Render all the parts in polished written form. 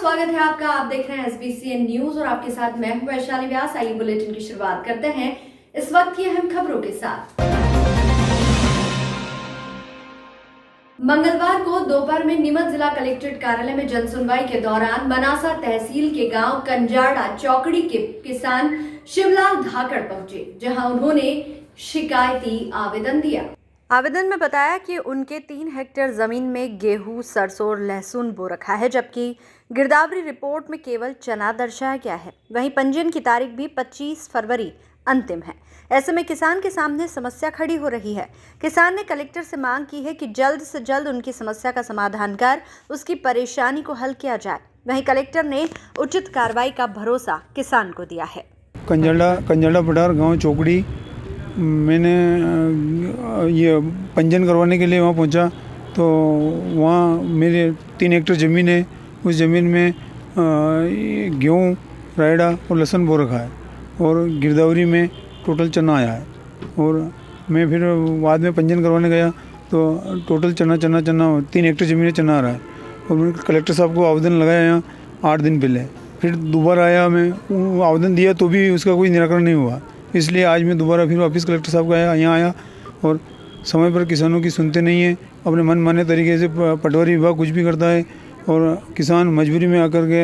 स्वागत है आपका। आप देख रहे हैं SBCN न्यूज और आपके साथ मैं हूं वैशाली व्यास। आइए बुलेटिन की शुरुआत करते हैं इस वक्त की अहम खबरों के साथ। मंगलवार को दोपहर में नीमच जिला कलेक्ट्रेट कार्यालय में जनसुनवाई के दौरान मनासा तहसील के गांव कंजाड़ा चौकड़ी के किसान शिवलाल धाकड़ पहुंचे, जहां उन्होंने शिकायती आवेदन दिया। आवेदन में बताया कि उनके 3 हेक्टेयर जमीन में गेहूं, सरसों और लहसुन बो रखा है, जबकि गिरदावरी रिपोर्ट में केवल चना दर्शाया गया है। वहीं पंजीयन की तारीख भी 25 फरवरी अंतिम है। ऐसे में किसान के सामने समस्या खड़ी हो रही है। किसान ने कलेक्टर से मांग की है कि जल्द से जल्द उनकी समस्या का समाधान कर उसकी परेशानी को हल किया जाए। वहीं कलेक्टर ने उचित कार्रवाई का भरोसा किसान को दिया है। कंजाड़ा पठार गाँव चौकड़ी मैंने ये पंजीयन करवाने के लिए वहाँ पहुँचा तो वहाँ मेरे 3 हेक्टेयर ज़मीन है। उस ज़मीन में गेहूँ, रायड़ा और लहसुन बो रखा है और गिरदावरी में टोटल चना आया है। और मैं फिर बाद में पंजीयन करवाने गया तो टोटल चना 3 हेक्टेयर ज़मीन में चना आ रहा है। और मैंने कलेक्टर साहब को आवेदन लगाया यहाँ 8 दिन पहले। फिर दोबारा आया, मैं आवेदन दिया तो भी उसका कोई निराकरण नहीं हुआ। इसलिए आज मैं दोबारा फिर वापस कलेक्टर साहब का यहाँ आया और समय पर किसानों की सुनते नहीं है। अपने मन माने तरीके से पटवारी विभाग कुछ भी करता है और किसान मजबूरी में आकर के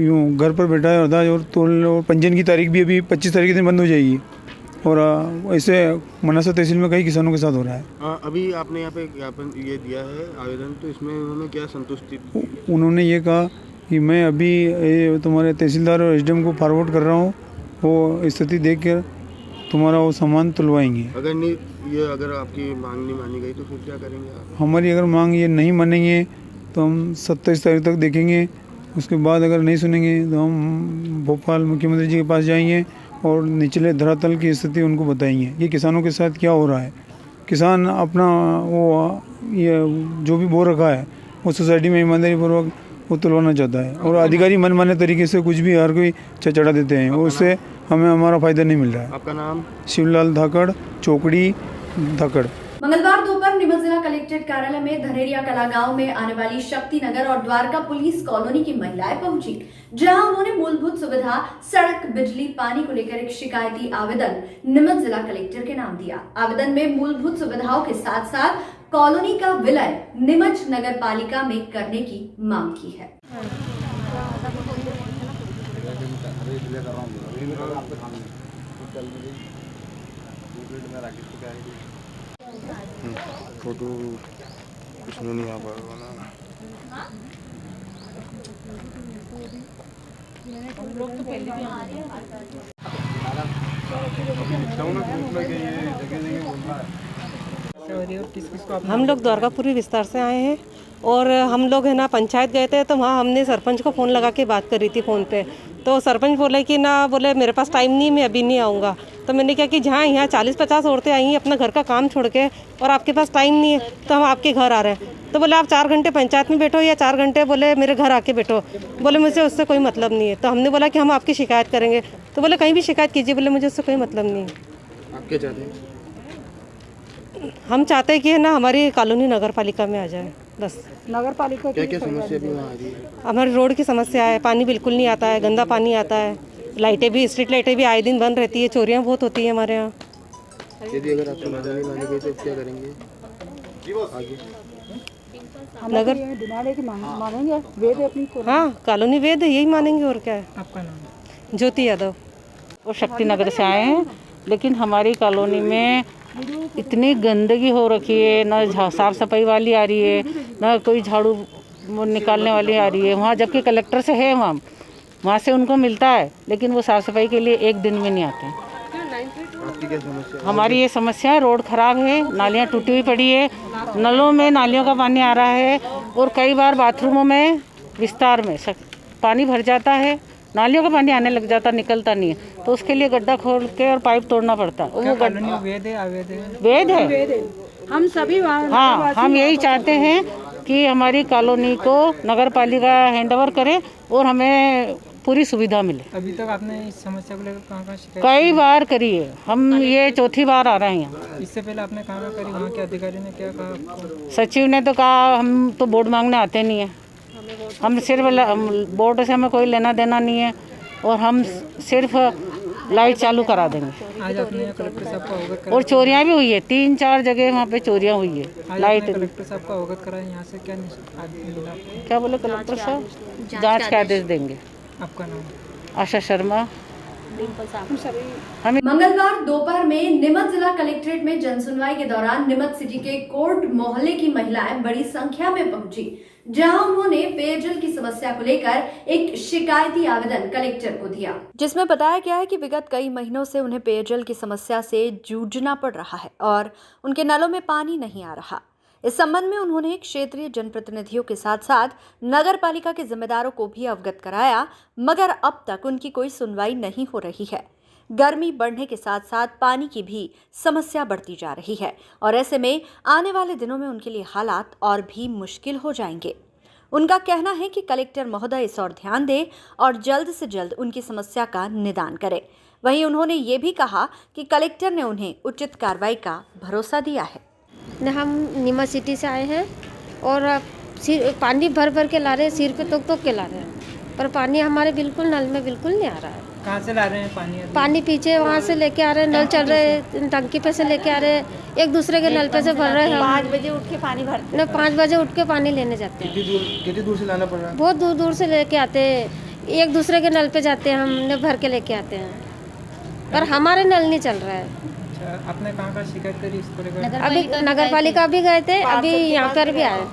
यूँ घर पर बैठा है अरदास। और पंजीयन की तारीख भी अभी 25 तारीख के दिन बंद हो जाएगी। और ऐसे मनासा तहसील में कई किसानों के साथ हो रहा है। अभी आपने यहाँ पे ज्ञापन ये दिया है आवेदन, तो इसमें उन्होंने क्या संतुष्टि? उन्होंने ये कहा कि मैं अभी तुम्हारे तहसीलदार और SDM को फॉरवर्ड कर रहा हूँ, वो स्थिति देख कर तुम्हारा वो सामान तुलवाएंगे। अगर आपकी मांग नहीं मानी गई तो फिर क्या करेंगे आप? हमारी अगर मांग ये नहीं मानेंगे तो हम 27 तारीख तक देखेंगे। उसके बाद अगर नहीं सुनेंगे तो हम भोपाल मुख्यमंत्री जी के पास जाएंगे और निचले धरातल की स्थिति उनको बताएंगे ये किसानों के साथ क्या हो रहा है। किसान अपना वो ये जो भी बो रखा है वो सोसाइटी में ईमानदारी पूर्वक वो तुलवाना चाहता है और अधिकारी मनमाने तरीके से कुछ भी हर कोई चढ़ा देते हैं। उससे हमें हमारा फायदा नहीं मिल रहा है। आपका नाम? शिवलाल धाकड़, चौकड़ी धाकड़। मंगलवार दोपहर नीमच जिला कलेक्ट्रेट कार्यालय में धनेरिया कला गांव में आने वाली शक्ति नगर और द्वारका पुलिस कॉलोनी की महिलाएं पहुंची, जहां उन्होंने मूलभूत सुविधा, सड़क, बिजली, पानी को लेकर एक शिकायती आवेदन नीमच जिला कलेक्टर के नाम दिया। आवेदन में मूलभूत सुविधाओं के साथ साथ कॉलोनी का विलय नीमच नगर पालिका में करने की मांग की है। फोटो कुछ नहीं आ पाएगा ना। हम लोग द्वारकापुरी विस्तार से आए हैं और हम लोग है ना पंचायत गए थे, तो वहाँ हमने सरपंच को फ़ोन लगा के बात करी थी फ़ोन पे। तो सरपंच बोले कि ना, बोले मेरे पास टाइम नहीं, मैं अभी नहीं आऊँगा। तो मैंने कहा कि जहाँ यहाँ 40-50 औरतें आई हैं अपना घर का काम छोड़ के और आपके पास टाइम नहीं है, तो हम आपके घर आ रहे हैं। तो बोले आप 4 घंटे पंचायत में बैठो या 4 घंटे बोले मेरे घर आके बैठो। बोले मुझे उससे कोई मतलब नहीं है। तो हमने बोला कि हम आपकी शिकायत करेंगे। तो बोले कहीं भी शिकायत कीजिए, बोले मुझे उससे कोई मतलब नहीं है। आप क्या चाहते हैं? हम चाहते हैं कि है ना हमारी कॉलोनी नगर पालिका में आ जाए बस। नगर पालिका क्या क्या समस्या भी वहाँ आ रही है? हमारी रोड की समस्या है, पानी बिल्कुल नहीं आता है, गंदा पानी आता है, लाइटें भी, स्ट्रीट लाइटें भी आए दिन बंद रहती है, चोरियाँ बहुत होती है हमारे यहाँ। यदि अगर आपसे मदद नहीं मानी गई तो क्या करेंगे आगे? नगर डिमांड है कि मानेंगे वेद अपनी। हाँ, कॉलोनी वेद है, यही मानेंगे और क्या है। आपका नाम? ज्योति यादव। वो शक्ति नगर से आए हैं, लेकिन हमारी कॉलोनी में इतनी गंदगी हो रखी है, ना साफ सफाई वाली आ रही है, ना कोई झाड़ू निकालने वाली आ रही है। वहाँ जबकि कलेक्टर से है, वहाँ से उनको मिलता है, लेकिन वो साफ सफाई के लिए एक दिन में नहीं आते। आपकी क्या समस्या? हमारी ये समस्या है, रोड खराब है, नालियाँ टूटी हुई पड़ी है, नलों में नालियों का पानी आ रहा है और कई बार बाथरूमों में विस्तार में पानी भर जाता है, नालियों का पानी आने लग जाता, निकलता नहीं है। तो उसके लिए गड्ढा खोल के और पाइप तोड़ना पड़ता है। वो गड्ढा वेद है अवैध है? वेद है। हम सभी हाँ, हम यही चाहते हैं कि हमारी कॉलोनी को नगर पालिका हैंडओवर करे और हमें पूरी सुविधा मिले। अभी तक आपने इस समस्या को लेकर कहाँ शिकायत? कई बार करी है, हम ये 4थी बार आ रहे हैं यहाँ। इससे पहले आपने कहाँ करी? वहाँ के अधिकारी ने क्या कहा? सचिव ने तो कहा हम तो वोट मांगने आते नहीं है। हम सिर्फ बोर्ड से हमें कोई लेना देना नहीं है और हम सिर्फ लाइट चालू करा देंगे। आज आपने कलेक्टर साहब को अवगत करा और चोरियां भी हुई है, 3-4 जगह वहाँ पे चोरियां हुई है। आज लाइट आपने कलेक्टर साहब को अवगत करा यहाँ से क्या मिला आपको? क्या बोले कलेक्टर साहब? जांच के आदेश देंगे। आपका नाम? आशा शर्मा। मंगलवार दोपहर में नीमच जिला कलेक्ट्रेट में जनसुनवाई के दौरान नीमच सिटी के कोर्ट मोहल्ले की महिलाएं बड़ी संख्या में पहुंची, जहां उन्होंने पेयजल की समस्या को लेकर एक शिकायती आवेदन कलेक्टर को दिया, जिसमें बताया गया है कि विगत कई महीनों से उन्हें पेयजल की समस्या से जूझना पड़ रहा है और उनके नलों में पानी नहीं आ रहा। इस संबंध में उन्होंने क्षेत्रीय जनप्रतिनिधियों के साथ साथ नगर पालिका के जिम्मेदारों को भी अवगत कराया, मगर अब तक उनकी कोई सुनवाई नहीं हो रही है। गर्मी बढ़ने के साथ साथ पानी की भी समस्या बढ़ती जा रही है और ऐसे में आने वाले दिनों में उनके लिए हालात और भी मुश्किल हो जाएंगे। उनका कहना है कि कलेक्टर महोदय इस ओर ध्यान दे और जल्द से जल्द उनकी समस्या का निदान करे। वहीं उन्होंने ये भी कहा कि कलेक्टर ने उन्हें उचित कार्रवाई का भरोसा दिया है। हम नीमच सिटी से आए हैं और पानी भर भर के ला रहे हैं, सिर पे तोक के ला रहे हैं, पर पानी हमारे बिल्कुल नल में बिल्कुल नहीं आ रहा है। कहाँ से ला रहे हैं पानी? पानी पीछे वहाँ से लेके आ रहे हैं, नल चल रहे हैं, टंकी पे से लेके आ रहे हैं, एक दूसरे के नल पे से भर रहे हैं। 5 बजे उठ के पानी भरते हैं। 5 बजे उठ के पानी लेने जाते हैं। कितनी दूर से लाना पड़ रहा है? बहुत दूर दूर से लेके आते हैं, एक दूसरे के नल पे जाते हैं, हमने भर के लेके आते हैं, पर हमारे नल नहीं चल रहा है। आपने कहाँ शिकायत करी इसको लेकर? अभी नगर पालिका भी गए थे, अभी यहाँ पर भी आए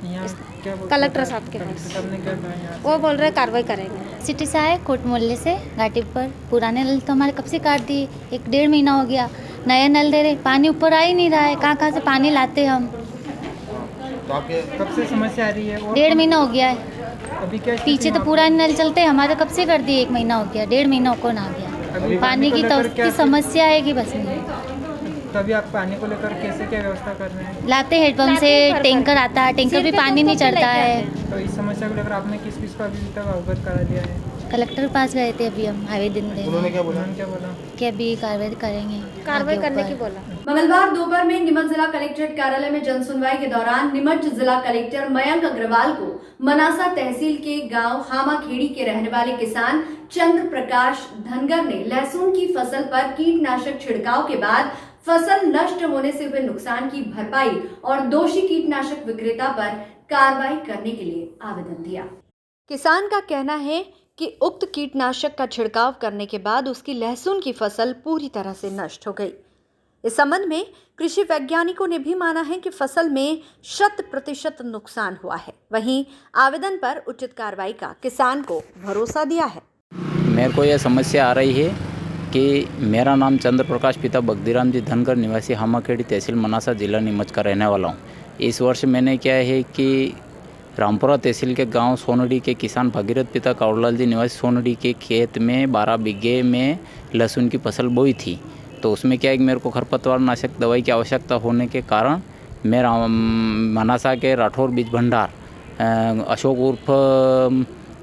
यहाँ क्या बोलते हैं? कलेक्टर साहब के कलेक्टर साहब ने क्या कहा यहाँ? वो बोल रहे कार्रवाई करेंगे। सिटी से आए, कोट मोहल्ले से घाटी पर। पुराने नल तो हमारे कब से काट दिए, 1-1.5 महीना हो गया। नया नल दे रहे, पानी ऊपर आ ही नहीं रहा है। कहाँ से पानी लाते हम? तो आपके कब से समस्या आ रही है? 1.5 महीना हो गया है। अभी क्या पीछे तो पुराने नल चलते हैं, हमारे कब से कर दिए, 1 महीना हो गया, 1.5 महीना को ना गया। पानी की तो उसकी समस्या है कि बस नहीं। तो अभी आप पानी को लेकर कैसे क्या व्यवस्था कर रहे हैं? लाते हेडपम्प से, टैंकर आता है, टैंकर भी पानी नहीं चढ़ता है। तो इस समस्या को लेकर आपने किस को अभी तक अवगत करा दिया है? कलेक्टर के पास गए थे अभी हम आवेदन देने। उन्होंने क्या बोला? कि अभी कार्रवाई करेंगे, कार्रवाई करने की बोला। मंगलवार दोपहर में नीमच जिला कलेक्ट्रेट कार्यालय में जनसुनवाई के दौरान नीमच जिला कलेक्टर मयंक अग्रवाल को मनासा तहसील के गांव हामाखेड़ी के रहने वाले किसान चंद्र प्रकाश धनगर ने लहसुन की फसल पर कीटनाशक छिड़काव के बाद फसल नष्ट होने से हुए नुकसान की भरपाई और दोषी कीटनाशक विक्रेता पर कार्रवाई करने के लिए आवेदन दिया। किसान का कहना है कि उक्त कीटनाशक का छिड़काव करने के बाद उसकी लहसुन की फसल पूरी तरह से नष्ट हो गई। इस संबंध में कृषि वैज्ञानिकों ने भी माना है कि फसल में 100% नुकसान हुआ है। वहीं आवेदन पर उचित कार्रवाई का किसान को भरोसा दिया है। मेरे को यह समस्या आ रही है कि मेरा नाम चंद्र प्रकाश पिता बगदीराम जी धनगर निवासी हामाखेड़ी तहसील मनासा जिला नीमच का रहने वाला हूँ। इस वर्ष मैंने क्या है कि रामपुरा तहसील के गांव सोनडी के किसान भगीरथ पिता कावड़लाल जी निवासी सोनडी के खेत में 12 बीघे में लहसुन की फसल बोई थी। तो उसमें क्या है कि मेरे को खरपतवार नाशक दवाई की आवश्यकता होने के कारण मैं मनासा के राठौर बीज भंडार अशोक उर्फ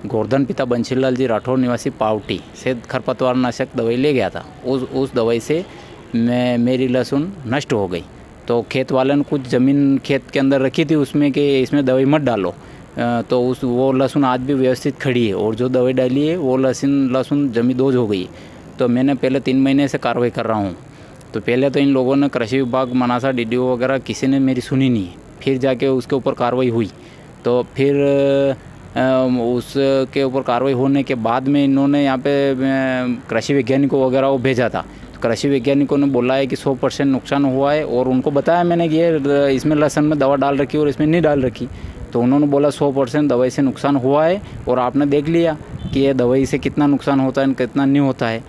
गोवर्धन पिता बंशीलाल जी राठौर निवासी पावटी से खरपतवार नाशक दवाई ले गया था। उस दवाई से मेरी लहसुन नष्ट हो गई। तो खेत वाले ने कुछ ज़मीन खेत के अंदर रखी थी उसमें कि इसमें दवाई मत डालो, तो वो लहसुन आज भी व्यवस्थित खड़ी है और जो दवाई डाली है वो लहसुन जमी दोज हो गई। तो मैंने पहले 3 महीने से कार्रवाई कर रहा हूँ। तो पहले तो इन लोगों ने कृषि विभाग मनासा DDO वगैरह किसी ने मेरी सुनी नहीं, फिर जाके उसके ऊपर कार्रवाई हुई। तो फिर उसके ऊपर कार्रवाई होने के बाद में इन्होंने यहाँ पे कृषि वैज्ञानिकों वगैरह को भेजा था। तो कृषि वैज्ञानिकों ने बोला है कि 100% नुकसान हुआ है और उनको बताया मैंने कि ये इसमें लहसुन में दवा डाल रखी और इसमें नहीं डाल रखी। तो उन्होंने बोला 100% दवाई से नुकसान हुआ है और आपने देख लिया कि ये दवाई से कितना नुकसान होता है कितना नहीं होता है।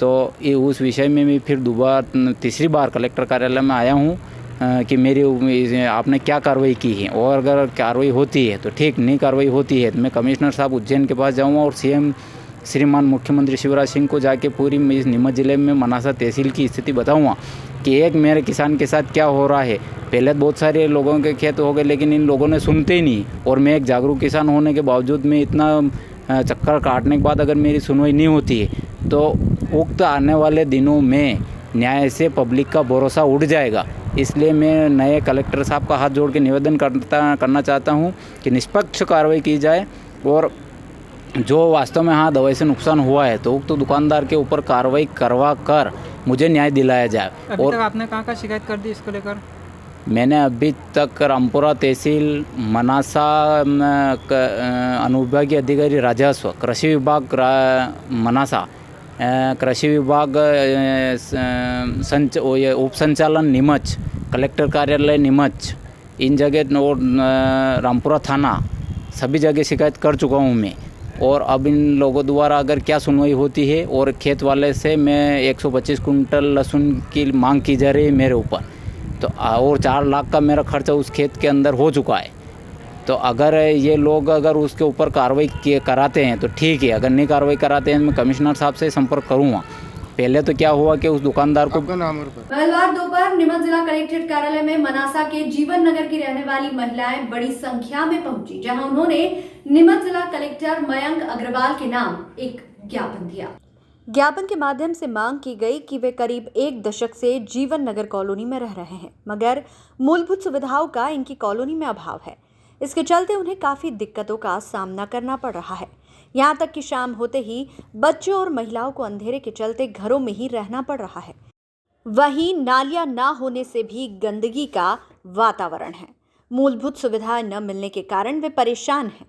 तो ये उस विषय में मैं फिर तीसरी बार कलेक्टर कार्यालय में आया हूँ कि मेरी आपने क्या कार्रवाई की है और अगर कार्रवाई होती है तो ठीक, नहीं कार्रवाई होती है तो मैं कमिश्नर साहब उज्जैन के पास जाऊँगा और CM श्रीमान मुख्यमंत्री शिवराज सिंह को जाके पूरी नीमच जिले में मनासा तहसील की स्थिति बताऊँगा कि एक मेरे किसान के साथ क्या हो रहा है। पहले बहुत सारे लोगों के खेत हो गए लेकिन इन लोगों ने सुनते ही नहीं, और मैं एक जागरूक किसान होने के बावजूद में इतना चक्कर काटने के बाद अगर मेरी सुनवाई नहीं होती है तो उक्त आने वाले दिनों में न्याय से पब्लिक का भरोसा उड़ जाएगा। इसलिए मैं नए कलेक्टर साहब का हाथ जोड़ के निवेदन करना चाहता हूँ कि निष्पक्ष कार्रवाई की जाए और जो वास्तव में हाँ दवाई से नुकसान हुआ है तो उक्त दुकानदार के ऊपर कार्रवाई करवा कर मुझे न्याय दिलाया जाए। अभी और तक आपने कहाँ शिकायत कर दी इसको लेकर? मैंने अभी तक रामपुरा तहसील, मनासा अनुविभागीय अधिकारी राजस्व, कृषि विभाग मनासा, कृषि विभाग उप संचालन नीमच, कलेक्टर कार्यालय नीमच, इन जगह और रामपुरा थाना सभी जगह शिकायत कर चुका हूँ मैं। और अब इन लोगों द्वारा अगर क्या सुनवाई होती है और खेत वाले से मैं 125 कुंटल लहसुन की मांग की जा रही है मेरे ऊपर, तो और 4 लाख का मेरा खर्चा उस खेत के अंदर हो चुका है। तो अगर ये लोग अगर उसके ऊपर कार्रवाई कराते हैं तो ठीक है, अगर नहीं कार्रवाई कराते हैं मैं कमिश्नर साहब से संपर्क करूँगा। पहले तो क्या हुआ कि उस दुकानदार को मंगलवार दोपहर नीमच जिला कलेक्ट्रेट कार्यालय में मनासा के जीवन नगर की रहने वाली महिलाएं बड़ी संख्या में पहुंची, जहां उन्होंने नीमच जिला कलेक्टर मयंक अग्रवाल के नाम एक ज्ञापन दिया। ज्ञापन के माध्यम से मांग की गई कि वे करीब 1 दशक से जीवन नगर कॉलोनी में रह रहे हैं, मगर मूलभूत सुविधाओं का इनकी कॉलोनी में अभाव है। इसके चलते उन्हें काफी दिक्कतों का सामना करना पड़ रहा है। यहाँ तक कि शाम होते ही बच्चों और महिलाओं को अंधेरे के चलते घरों में ही रहना पड़ रहा है। वहीं नालियां ना होने से भी गंदगी का वातावरण है। मूलभूत सुविधाएं न मिलने के कारण वे परेशान हैं।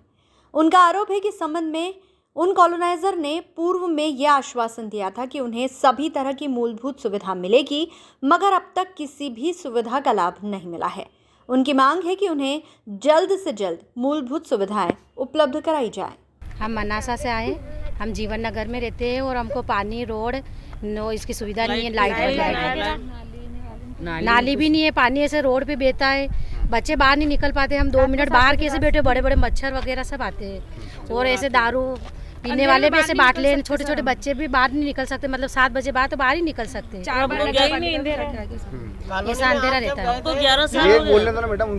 उनका आरोप है कि संबंध में उन कॉलोनाइजर ने पूर्व में यह आश्वासन दिया था कि उन्हें सभी तरह की मूलभूत सुविधा मिलेगी, मगर अब तक किसी भी सुविधा का लाभ नहीं मिला है। उनकी मांग है कि उन्हें जल्द से जल्द मूलभूत सुविधाएं उपलब्ध कराई जाए। हम मनासा से आए, हम जीवन नगर में रहते हैं और हमको पानी, रोड, नो इसकी सुविधा नहीं है, लाइट वगैरह, नाली भी नहीं है, पानी ऐसे रोड पे बहता है, बच्चे बाहर नहीं निकल पाते। हम 2 मिनट बाहर कैसे बैठे, बड़े बड़े मच्छर वगैरह सब आते हैं। और ऐसे दारू पीने वाले भी ऐसे बांट ले, छोटे छोटे बच्चे भी बाहर नहीं निकल सकते, मतलब 7 बजे बाद तो बाहर ही निकल सकते हैं। ऐसा अंधेरा रहता है। तो 11 साल बोलने था ना मैडम,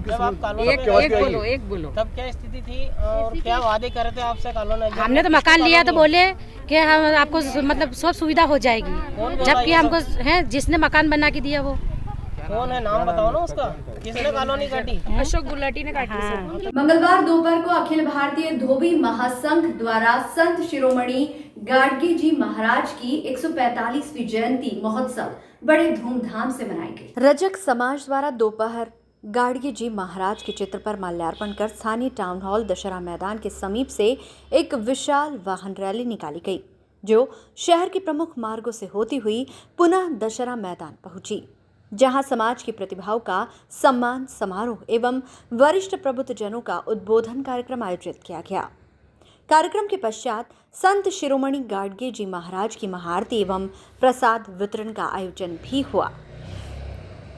एक बोलो तब क्या स्थिति थी और क्या वादे कर रहे थे आपसे कॉलोनी? हमने तो मकान लिया तो बोले कि हम आपको मतलब सब सुविधा हो जाएगी, जबकि हमको है जिसने मकान बना के दिया वो कौन है, नाम बताओ ना उसका, किसने कॉलोनी काटी? अशोक गुलाटी ने काटी। मंगलवार दोपहर को अखिल भारतीय धोबी महासंघ द्वारा संत शिरोमणि गाडगे जी महाराज की 145वीं जयंती महोत्सव बड़े धूमधाम से मनाई गई। रजक समाज द्वारा दोपहर गाडगे जी महाराज के चित्र पर माल्यार्पण कर स्थानीय टाउन हॉल दशहरा मैदान के समीप से एक विशाल वाहन रैली निकाली गई, जो शहर के प्रमुख मार्गों से होती हुई पुनः दशहरा मैदान पहुंची, जहां समाज की प्रतिभाओं का सम्मान समारोह एवं वरिष्ठ प्रबुद्धजनों का उद्बोधन कार्यक्रम आयोजित किया गया। कार्यक्रम के पश्चात संत शिरोमणि गाडगे जी महाराज की महाआरती एवं प्रसाद वितरण का आयोजन भी हुआ।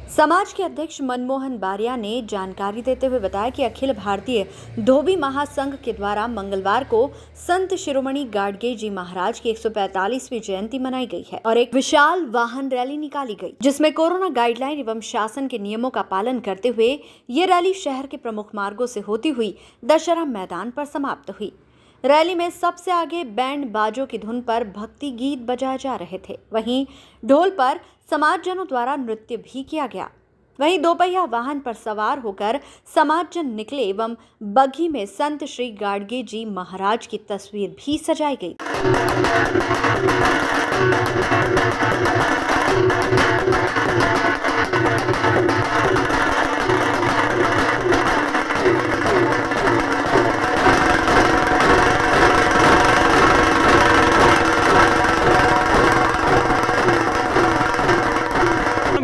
समाज के अध्यक्ष मनमोहन बारिया ने जानकारी देते हुए बताया कि अखिल भारतीय धोबी महासंघ के द्वारा मंगलवार को संत शिरोमणि गाडगे जी महाराज की 145वीं जयंती मनाई गई है और एक विशाल वाहन रैली निकाली गई, जिसमें कोरोना गाइडलाइन एवं शासन के नियमों का पालन करते हुए ये रैली शहर के प्रमुख मार्गों से होती हुई दशहरा मैदान पर समाप्त हुई। रैली में सबसे आगे बैंड बाजों की धुन पर भक्ति गीत बजाए जा रहे थे। वहीं ढोल पर समाजजनों द्वारा नृत्य भी किया गया। वहीं दोपहिया वाहन पर सवार होकर समाजजन निकले एवं बग्घी में संत श्री गाडगे जी महाराज की तस्वीर भी सजाई गई।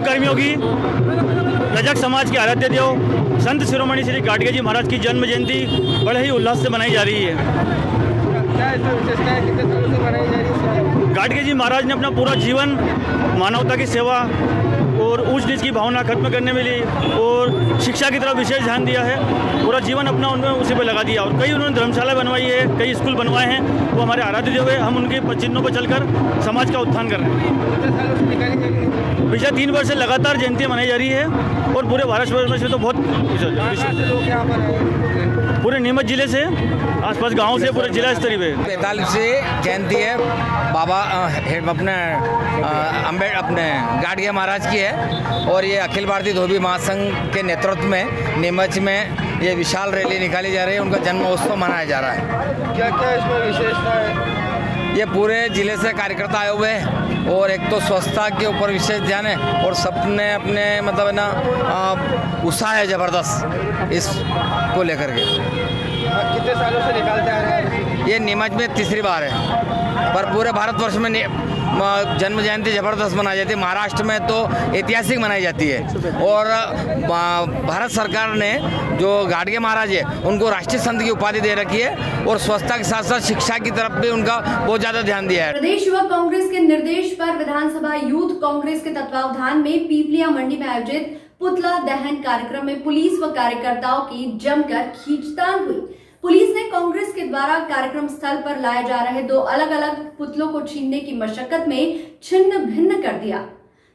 कर्मियों की रजक समाज के आराध्य देव संत शिरोमणि श्री गाडगे जी महाराज की जन्म जयंती बड़े ही उल्लास से मनाई जा रही है। क्या ऐसा विशेषता है, कितने सालों से मनाई जा रही है? गाडगे जी महाराज ने अपना पूरा जीवन मानवता की सेवा और ऊंच नीच की भावना खत्म करने में ली और शिक्षा की तरफ विशेष ध्यान दिया है। पूरा जीवन अपना उन्होंने उसी पे लगा दिया और कई उन्होंने धर्मशाला बनवाई है, कई स्कूल बनवाए हैं। वो हमारे आराध्य देव है, हम उनके चिन्हों पर चलकर समाज का उत्थान कर रहे हैं। कितने सालों से निकाली गई? पिछले 3 वर्ष से लगातार जयंतियाँ मनाई जा रही है और पूरे भारत वर्ष में से तो बहुत पूरे नीमच जिले से आसपास गाँव से पूरे जिला स्तरीय पे 45वीं जयंती है बाबा अपने गाड़िया महाराज की है और ये अखिल भारतीय धोबी महासंघ के नेतृत्व में नीमच में ये विशाल रैली निकाली जा रही है। उनका जन्म उत्सव मनाया जा रहा है। क्या क्या इसमें विशेषता है? ये पूरे जिले से कार्यकर्ता आए हुए हैं और एक तो स्वच्छता के ऊपर विशेष ध्यान है और सबने अपने मतलब है ना उत्साह है ज़बरदस्त इस को लेकर के। कितने सालों से निकालते आ रहे हैं? ये नीमच में तीसरी बार है पर पूरे भारतवर्ष में जन्म जयंती ज़बरदस्त मनाई जाती है। महाराष्ट्र में तो ऐतिहासिक मनाई जाती है और भारत सरकार ने जो गाड़गे महाराज है उनको राष्ट्रीय संत की उपाधि दे रखी है और स्वच्छता के साथ साथ शिक्षा की तरफ भी उनका बहुत ज़्यादा ध्यान दिया है। प्रदेश युवक कांग्रेस के निर्देश पर विधानसभा यूथ कांग्रेस के तत्वावधान में पीपलिया मंडी में आयोजित पुतला दहन कार्यक्रम में पुलिस व कार्यकर्ताओं की जमकर खींचतान हुई। पुलिस ने कांग्रेस के द्वारा कार्यक्रम स्थल पर लाए जा रहे 2 अलग अलग पुतलों को छीनने की मशक्कत में छिन्न भिन्न कर दिया।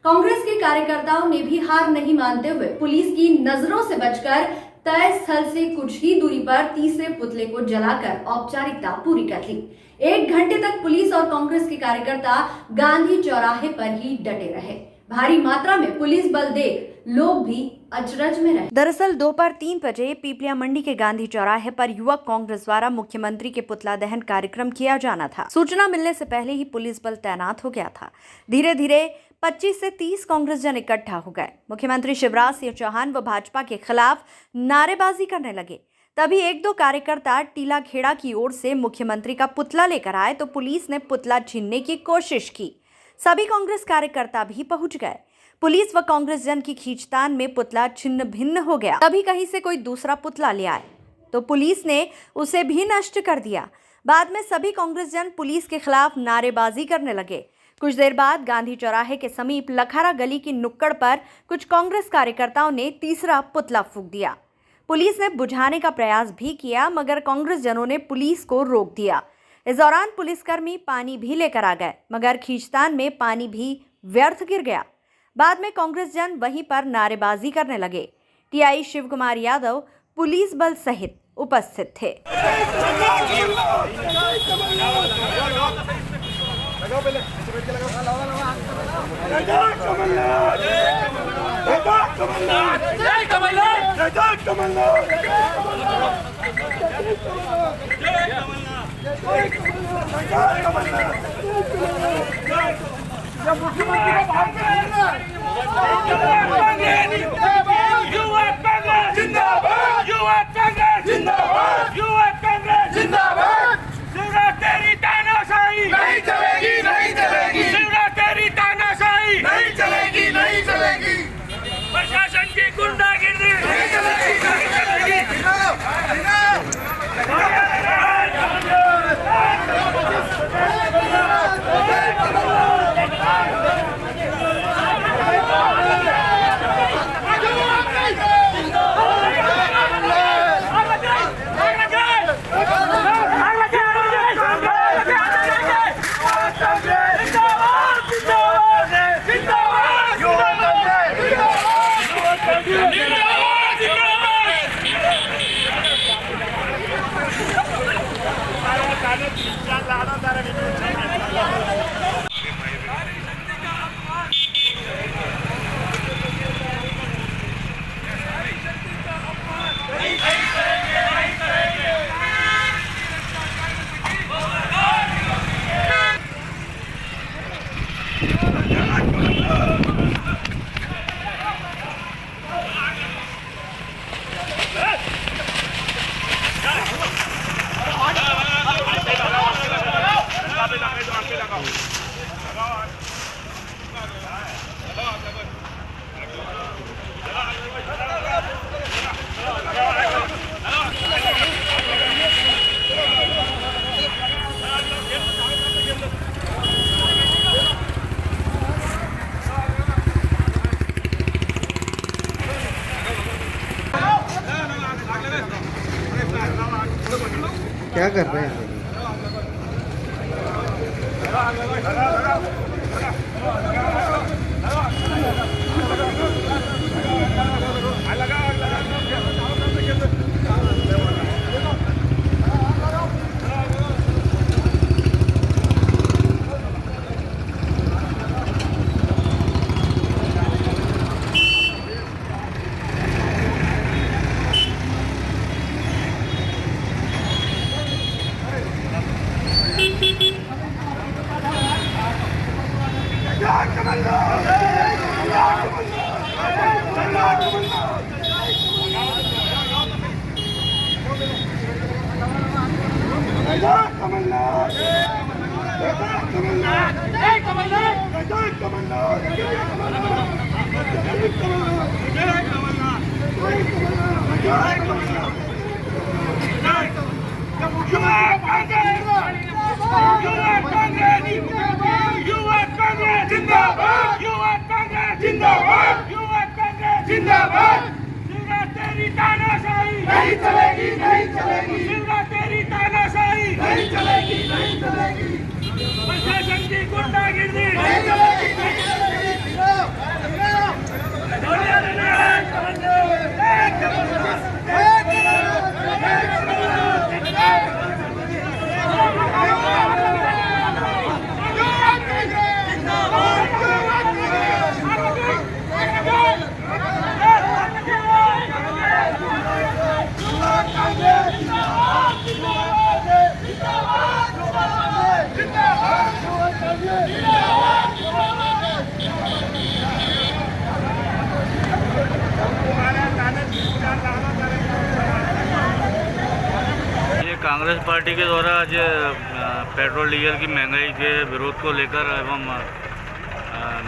कांग्रेस के कार्यकर्ताओं ने भी हार नहीं मानते हुए पुलिस की नजरों से बचकर तय स्थल से कुछ ही दूरी पर तीसरे पुतले को जलाकर औपचारिकता पूरी कर ली। 1 घंटे तक पुलिस और कांग्रेस के कार्यकर्ता गांधी चौराहे पर ही डटे रहे। भारी मात्रा में पुलिस बल देख लोग भी अचरज में रहे। दरअसल दोपहर 3 बजे पीपलिया मंडी के गांधी चौराहे पर युवक कांग्रेस द्वारा मुख्यमंत्री के पुतला दहन कार्यक्रम किया जाना था। सूचना मिलने से पहले ही पुलिस बल तैनात हो गया था। धीरे धीरे 25 से 30 कांग्रेस जन इकट्ठा हो गए। मुख्यमंत्री शिवराज सिंह चौहान व भाजपा के खिलाफ नारेबाजी करने लगे। तभी 1-2 कार्यकर्ता टीला खेड़ा की ओर से मुख्यमंत्री का पुतला लेकर आए तो पुलिस ने पुतला छीनने की कोशिश की। सभी कांग्रेस कार्यकर्ता भी पहुंच गए। पुलिस व कांग्रेस जन की खींचतान में पुतला छिन्न भिन्न हो गया। तभी कहीं से कोई दूसरा पुतला ले आए तो पुलिस ने उसे भी नष्ट कर दिया। बाद में सभी कांग्रेस जन पुलिस के खिलाफ नारेबाजी करने लगे। कुछ देर बाद गांधी चौराहे के समीप लखारा गली की नुक्कड़ पर कुछ कांग्रेस कार्यकर्ताओं ने तीसरा पुतला फूंक दिया। पुलिस ने बुझाने का प्रयास भी किया मगर कांग्रेस जनों ने पुलिस को रोक दिया। इस दौरान पुलिसकर्मी पानी भी लेकर आ गए मगर खींचतान में पानी भी व्यर्थ गिर गया। बाद में कांग्रेस जन वहीं पर नारेबाजी करने लगे। टीआई शिव कुमार यादव पुलिस बल सहित उपस्थित थे। प्रशासन की गुंडागिर्दी नहीं चलेगी, नहीं चलेगी। क्या कर रहे हैं? तेरी तानाशाही नहीं चलेगी, नहीं चलेगी। तेरी तानाशाही नहीं चलेगी, नहीं चलेगी। प्रशासन की गुंडागिर्दी नहीं चलेगी, नहीं चलेगी। कांग्रेस पार्टी के द्वारा आज पेट्रोल डीजल की महंगाई के विरोध को लेकर एवं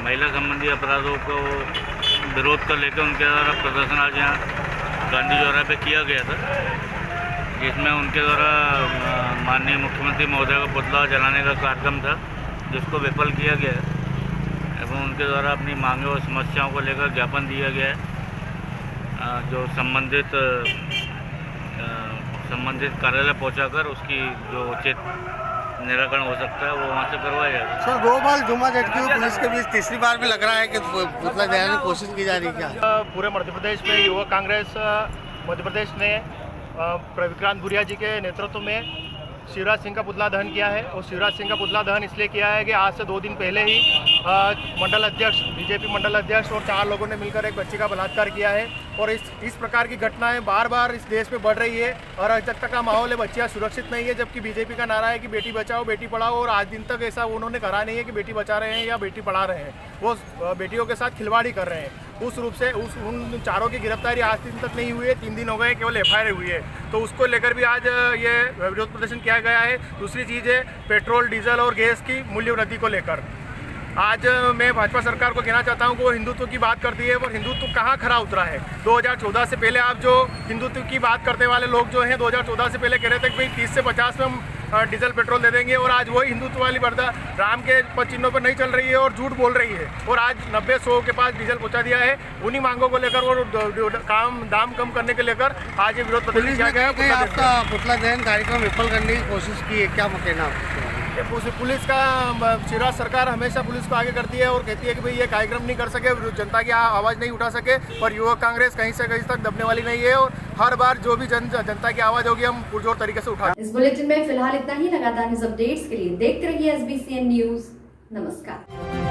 महिला संबंधी अपराधों को विरोध को लेकर उनके द्वारा प्रदर्शन आज यहाँ गांधी चौराहे पे किया गया था, जिसमें उनके द्वारा माननीय मुख्यमंत्री महोदय का पुतला जलाने का कार्यक्रम था, जिसको विफल किया गया है एवं उनके द्वारा अपनी मांगों और समस्याओं को लेकर ज्ञापन दिया गया है, जो संबंधित कार्यालय पहुंचाकर उसकी जो उचित निराकरण हो सकता है वो वहाँ से करवाया जाएगा। सर, 2 बार जुम्मा झटकी और पुलिस के बीच तीसरी बार भी लग रहा है कि पुतला जलाने की कोशिश की जा रही है क्या? पूरे मध्य प्रदेश में युवा कांग्रेस मध्य प्रदेश ने विक्रांत भूरिया जी के नेतृत्व में शिवराज सिंह का पुतला दहन किया है। और शिवराज सिंह का पुतला दहन इसलिए किया है कि आज से 2 दिन पहले ही मंडल अध्यक्ष, बीजेपी मंडल अध्यक्ष और 4 लोगों ने मिलकर एक बच्ची का बलात्कार किया है। और इस प्रकार की घटनाएं बार बार इस देश में बढ़ रही है और आज तक का माहौल है, बच्चियां सुरक्षित नहीं है, जबकि बीजेपी का नारा है कि बेटी बचाओ बेटी पढ़ाओ, और आज दिन तक ऐसा उन्होंने करा नहीं है कि बेटी बचा रहे हैं या बेटी पढ़ा रहे हैं, वो बेटियों के साथ खिलवाड़ी कर रहे हैं। उस रूप से उन 4 की गिरफ्तारी आज दिन तक नहीं हुई है, 3 दिन हो गए, केवल FIR हुई है। तो उसको लेकर भी आज ये विरोध प्रदर्शन किया गया है। दूसरी चीज़ है पेट्रोल डीजल और गैस की मूल्य वृद्धि को लेकर। आज मैं भाजपा सरकार को कहना चाहता हूं कि वो हिंदुत्व की बात करती है, पर हिंदुत्व कहां खरा उतरा है। 2014 से पहले आप जो हिंदुत्व की बात करने वाले लोग जो हैं 2014 से पहले कह रहे थे कि भाई 30 से 50 में हम डीजल पेट्रोल दे देंगे, और आज वही हिंदुत्व वाली वर्दा राम के पद चिन्हों पर नहीं चल रही है और झूठ बोल रही है, और आज 90-100 के पास डीजल पहुंचा दिया है। उन्हीं मांगों को लेकर और दाम कम करने के लेकर आज ये विरोध प्रदर्शन किया गया है। आपका पुतला दहन कार्यक्रम विफल करने की कोशिश की है, क्या कहना? पुलिस का शिवराज सरकार हमेशा पुलिस को आगे करती है और कहती है कि भाई ये कार्यक्रम नहीं कर सके, जनता की आवाज़ नहीं उठा सके, पर युवा कांग्रेस कहीं से कहीं तक दबने वाली नहीं है और हर बार जो भी जनता की आवाज़ होगी हम पुरजोर तरीके से उठा। इस बुलेटिन में फिलहाल इतना ही। लगातार न्यूज अपडेट्स के लिए देखते रहिए SBCN न्यूज। नमस्कार।